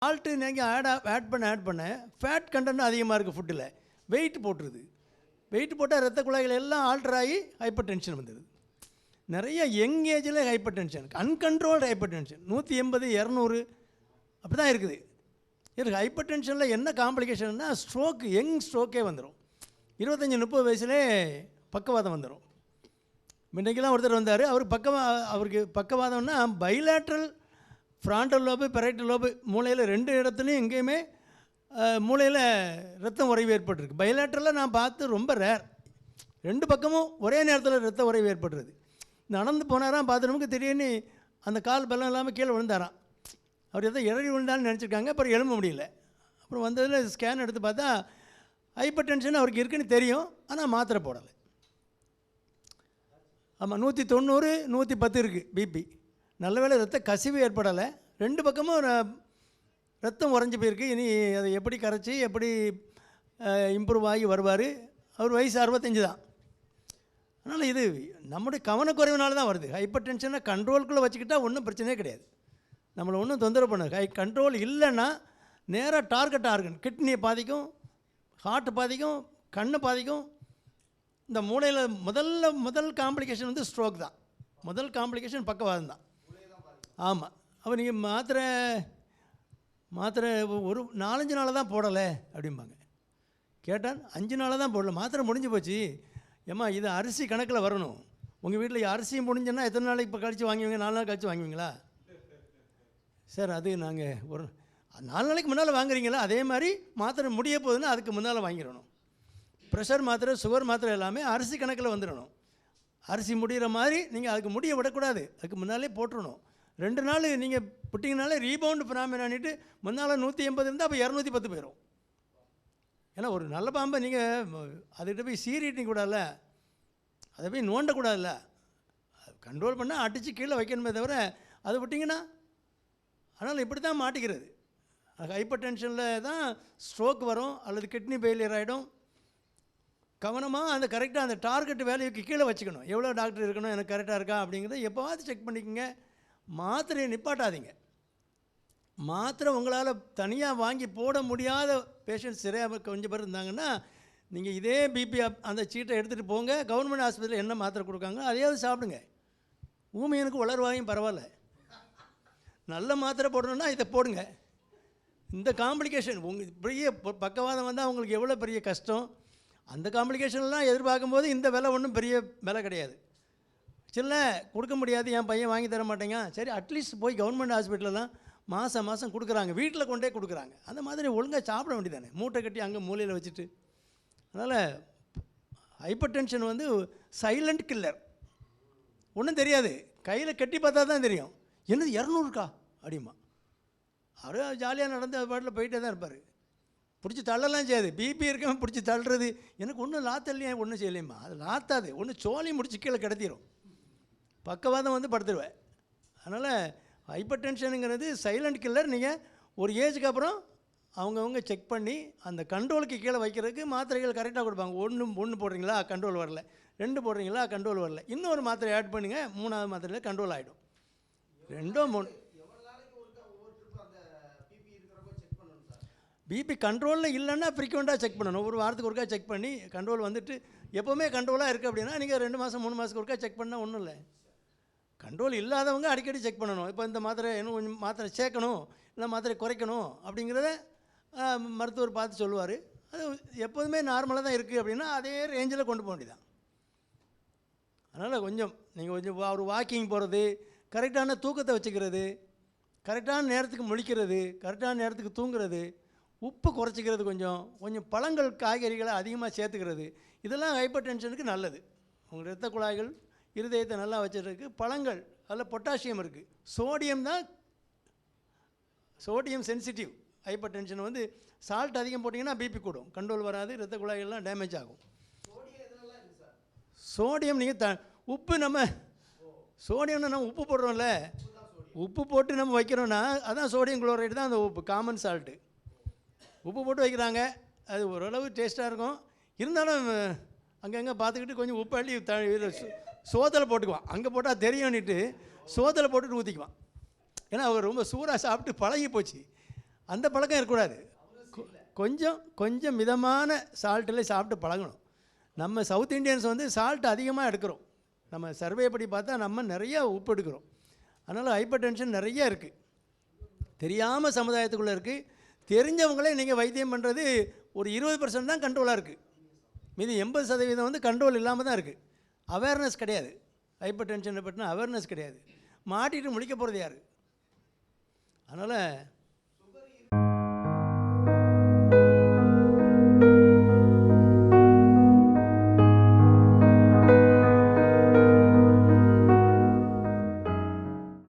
Salt நீங்கள் add பண்ண fat content அதிகமாக இருக்குது ஃபுட்டில், வெயிட் போட்டுருது. வெயிட் போட்டால் ரத்த குழாய்கள் எல்லாம் ஆல்டர் ஆகி ஹைப்பர் டென்ஷன் வந்துடுது. நிறைய யங் ஏஜில் hyper tension, uncontrolled hyper tension 180 200 அப்படி தான் இருக்குது. இது ஹைப்பர் டென்ஷனில் என்ன காம்ப்ளிகேஷன்னா ஸ்ட்ரோக்கு, யங் ஸ்ட்ரோக்கே வந்துடும். 25-30 வயசுலே பக்கவாதம் வந்துடும். இன்றைக்கெல்லாம் ஒருத்தர் வந்தார், அவருக்கு பக்கவாதம்னா bilateral frontal lobe parietal lobe மூளையில் 2 இடத்துலையும் எங்கேயுமே மூளையில் ரத்தம் உறைவு ஏற்பட்டிருக்கு. பைலேட்ரலில் நான் பார்த்து ரொம்ப ரேர், 2 பக்கமும் ஒரே நேரத்தில் ரத்த உறைவு ஏற்பட்டுருது. நடந்து போனாராம், பார்த்து நமக்கு திடீர்னு அந்த கால் பலம் இல்லாமல் கீழே விழுந்தாராம். அவர் எதோ இறங்கி விழுந்தான்னு நினச்சிருக்காங்க. அப்புறம் எழும்ப முடியல. அப்புறம் வந்ததில் ஸ்கேன் எடுத்து பார்த்தா ஹைப்பர் டென்ஷன் அவருக்கு இருக்குன்னு தெரியும், ஆனால் மாத்திரை போடலை. ஆமாம், 190 110 இருக்குது பிபி. நல்ல வேளை ரத்த கசிவு ஏற்படலை, 2 பக்கமும் ரத்தம் உறைஞ்சி போயிருக்கு. இனி அதை எப்படி கரைச்சி எப்படி இம்ப்ரூவ் ஆகி வருவார். அவர் வயசு 65 தான். அதனால் இது நம்முடைய கவனக்குறைவுனால தான் வருது. ஹைப்பர் டென்ஷனை கண்ட்ரோலுக்குள்ளே வச்சுக்கிட்டால் ஒன்றும் பிரச்சனையே கிடையாது, நம்மளை ஒன்றும் தொந்தரவு பண்ணாது. கண்ட்ரோல் இல்லைன்னா நேராக டார்கெட் ஆர்கன், கிட்னியை பாதிக்கும், ஹார்ட் பாதிக்கும், கண்ணை பாதிக்கும். இந்த மூளையில் முதல் காம்ப்ளிகேஷன் வந்து ஸ்ட்ரோக் தான். முதல் காம்ப்ளிகேஷன் பக்கவாதம் தான். ஆமாம், அப்போ நீங்கள் மாத்திரை ஒரு 4-5 நாள் தான் போடலை அப்படிம்பாங்க. கேட்டால் 5 நாளாக தான் போடலை, மாத்திரை முடிஞ்சு போச்சு. ஏம்மா இது அரிசி கணக்கில் வரணும். உங்கள் வீட்டில் அரிசி முடிஞ்சுன்னா எத்தனை நாளைக்கு இப்போ கழித்து வாங்குவீங்க? 4 நாள் கழித்து வாங்குவீங்களா? சார் அது நாங்கள் ஒரு 4 நாளைக்கு முன்னால் வாங்குறீங்களா? அதே மாதிரி மாத்திரை முடிய போகுதுன்னா அதுக்கு முன்னால் வாங்கிடணும். ப்ரெஷர் மாத்திரை, சுகர் மாத்திரை எல்லாமே அரிசி கணக்கில் வந்துடணும். அரிசி முடிகிற மாதிரி நீங்கள் அதுக்கு முடிய விடக்கூடாது, அதுக்கு முன்னாலே போட்டுடணும். 2 நாள் நீங்கள் விட்டிங்கனாலே ரீபவுண்டு ஃபினாமினானிட்டு முன்னால் 180 இருந்தால் அப்போ 210 போயிடும். ஏன்னா ஒரு நல்ல பாம்பை நீங்கள் அதுக்கிட்ட போய் சீறிட்டிங்க கூடாதுல்ல, அதை போய் நோண்டக்கூடாதுல்ல. கண்ட்ரோல் பண்ணால் அடித்து கீழே வைக்கணுமே தவிர அதை விட்டிங்கன்னா, அதனால் இப்படி தான் மாட்டிக்கிறது. ஹைப்பர் டென்ஷனில் தான் ஸ்ட்ரோக் வரும் அல்லது கிட்னி ஃபெயிலியர் ஆகிடும். கவனமாக அந்த கரெக்டாக அந்த டார்கெட் வேல்யூக்கு கீழே வச்சுக்கணும். எவ்வளோ டாக்டர் இருக்கணும், எனக்கு கரெக்டாக இருக்கா அப்படிங்கிறத எப்போவாது செக் பண்ணிக்கோங்க. மாத்திரையை நிப்பாட்டாதீங்க. மாத்திரை உங்களால் தனியாக வாங்கி போட முடியாத பேஷண்ட்ஸ் நிறையா கொஞ்சம் பேர் இருந்தாங்கன்னா நீங்கள் இதே பிபி அந்த சீட்டை எடுத்துகிட்டு போங்க, கவர்மெண்ட் ஹாஸ்பிட்டலில் என்ன மாத்திரை கொடுக்காங்க அதையாவது சாப்பிடுங்க. ஊமையனுக்கு உலர்வாயும் பரவாயில்ல, நல்ல மாத்திரை போடணுன்னா இதை போடுங்க. இந்த காம்ப்ளிகேஷன் பெரிய பக்கவாதம் வந்தால் அவங்களுக்கு எவ்வளோ பெரிய கஷ்டம். அந்த காம்ப்ளிகேஷன்லாம் எதிர்பார்க்கும்போது இந்த விலை ஒன்றும் பெரிய விலை கிடையாது. சில கொடுக்க முடியாது, என் பையன் வாங்கி தர மாட்டேங்க, சரி அட்லீஸ்ட் போய் கவர்மெண்ட் ஹாஸ்பிட்டலெலாம் மாதம் கொடுக்குறாங்க, வீட்டில் கொண்டே கொடுக்குறாங்க. அந்த மாதிரி ஒழுங்காக சாப்பிட வேண்டியதானே, மூட்டை கட்டி அங்கே மூலையில் வச்சுட்டு. அதனால் ஹைப்பர் டென்ஷன் வந்து சைலண்ட் கில்லர். ஒன்றும் தெரியாது, கையில் கட்டி பார்த்தா தான் தெரியும். என்னது 200க்கா அப்படிமா. அவர் ஜாலியாக நடந்து அது பாட்டில் போயிட்டே தான் இருப்பார். பிடிச்சி தள்ளலாம் செய்யாது, பிபி இருக்கவன் பிடிச்சி தள்ளுறது. எனக்கு ஒன்றும் லாத்தல்லையே ஒன்றும் செய்யலையம்மா, அது லாத்தாது, ஒன்று சோழி முடிச்சு கீழே கிடத்திடும், பக்கவாதம் வந்து படுத்துடுவேன். அதனால் ஹைப்பர் டென்ஷனுங்கிறது சைலண்ட் கில்லர். நீங்கள் ஒரு ஏஜுக்கு அப்புறம் அவங்கவுங்க செக் பண்ணி அந்த கண்ட்ரோலுக்கு கீழே வைக்கிறதுக்கு மாத்திரைகள் கரெக்டாக கொடுப்பாங்க. ஒன்று போடுறீங்களா கண்ட்ரோல் வரல, 2 போடுறீங்களா கண்ட்ரோல் வரல, இன்னொரு மாத்திரை ஆட் பண்ணுங்கள், 3ஆவது மாத்திரையில் கண்ட்ரோல் ஆகிடும். 2 3 பிபி கண்ட்ரோலில் இல்லைன்னா ஃப்ரீக்வெண்ட்டாக செக் பண்ணணும். ஒரு வாரத்துக்கு ஒருக்கா செக் பண்ணி கண்ட்ரோல் வந்துட்டு எப்போவுமே கண்ட்ரோலாக இருக்குது அப்படின்னா நீங்கள் 2 மாதம் 3 மாதத்துக்கு ஒருக்கா செக் பண்ணால் ஒன்றும் இல்லை. கண்ட்ரோல் இல்லாதவங்க அடிக்கடி செக் பண்ணணும். இப்போ இந்த மாத்திரை இன்னும் கொஞ்சம் மாத்திரை சேர்க்கணும், இல்லை மாத்திரை குறைக்கணும் அப்படிங்கிறத மருத்துவர் பார்த்து சொல்லுவார். அது எப்போதுமே நார்மலாக தான் இருக்குது அப்படின்னா அதே ரேஞ்சில் கொண்டு போக வேண்டியதான். அதனால் நீங்கள் கொஞ்சம் ஒரு வாக்கிங் போகிறது, கரெக்டான தூக்கத்தை வச்சுக்கிறது, கரெக்டான நேரத்துக்கு முழிக்கிறது, கரெக்டான நேரத்துக்கு தூங்குறது, உப்பு குறைச்சிக்கிறது, கொஞ்சம் பழங்கள் காய்கறிகளை அதிகமாக சேர்த்துக்கிறது, இதெல்லாம் ஹைப்பர் டென்ஷனுக்கு நல்லது. உங்கள் இரத்த குழாய்கள் இருதயத்தை நல்லா வச்சுருக்கு. பழங்கள் அதில் பொட்டாசியம் இருக்குது. சோடியம் சென்சிட்டிவ் ஹைப்பர் டென்ஷன் வந்து சால்ட் அதிகம் போட்டிங்கன்னா பிபி கூடும், கண்ட்ரோல் வராது, இரத்த குழாய்கள்லாம் டேமேஜ் ஆகும். சோடியம் நீங்கள் உப்பு சோடியம்னா நம்ம உப்பு போடுறோம்ல, உப்பு போட்டு நம்ம வைக்கிறோன்னா அதான் சோடியம் குளோரைடு தான் அந்த உப்பு, காமன் சால்ட்டு. உப்பு போட்டு வைக்கிறாங்க, அது ஓரளவு டேஸ்ட்டாக இருக்கும். இருந்தாலும் அங்கங்கே பார்த்துக்கிட்டு கொஞ்சம் உப்பு அள்ளி சோத்தில் போட்டுக்குவான். அங்கே போட்டால் தெரியும்னுட்டு சோத்தில் போட்டுட்டு ஊற்றிக்குவான். ஏன்னா அவர் ரொம்ப சூடாக சாப்பிட்டு பழகி போச்சு. அந்த பழக்கம் இருக்கக்கூடாது. கொஞ்சம் கொஞ்சம் மிதமான சால்ட்டில் சாப்பிட்டு பழகணும். நம்ம சவுத் இண்டியன்ஸ் வந்து சால்ட் அதிகமாக எடுக்கிறோம். நம்ம சர்வே படி பார்த்தா நம்ம நிறையா உப்பு எடுக்கிறோம். அதனால் ஹைப்பர் டென்ஷன் நிறைய இருக்குது, தெரியாமல் சமுதாயத்துக்குள்ளே இருக்குது. தெரிஞ்சவங்களே நீங்கள் வைத்தியம் பண்ணுறது ஒரு 20% தான் கண்ட்ரோலாக இருக்குது. மீதி 80% வந்து கண்ட்ரோல் இல்லாமல் தான் இருக்குது. அவேர்னஸ் கிடையாது. ஹைப்பர் டென்ஷனை பற்றின அவேர்னஸ் கிடையாது. மாட்டிட்டு முழிக்க போகிறது யார்? அதனால்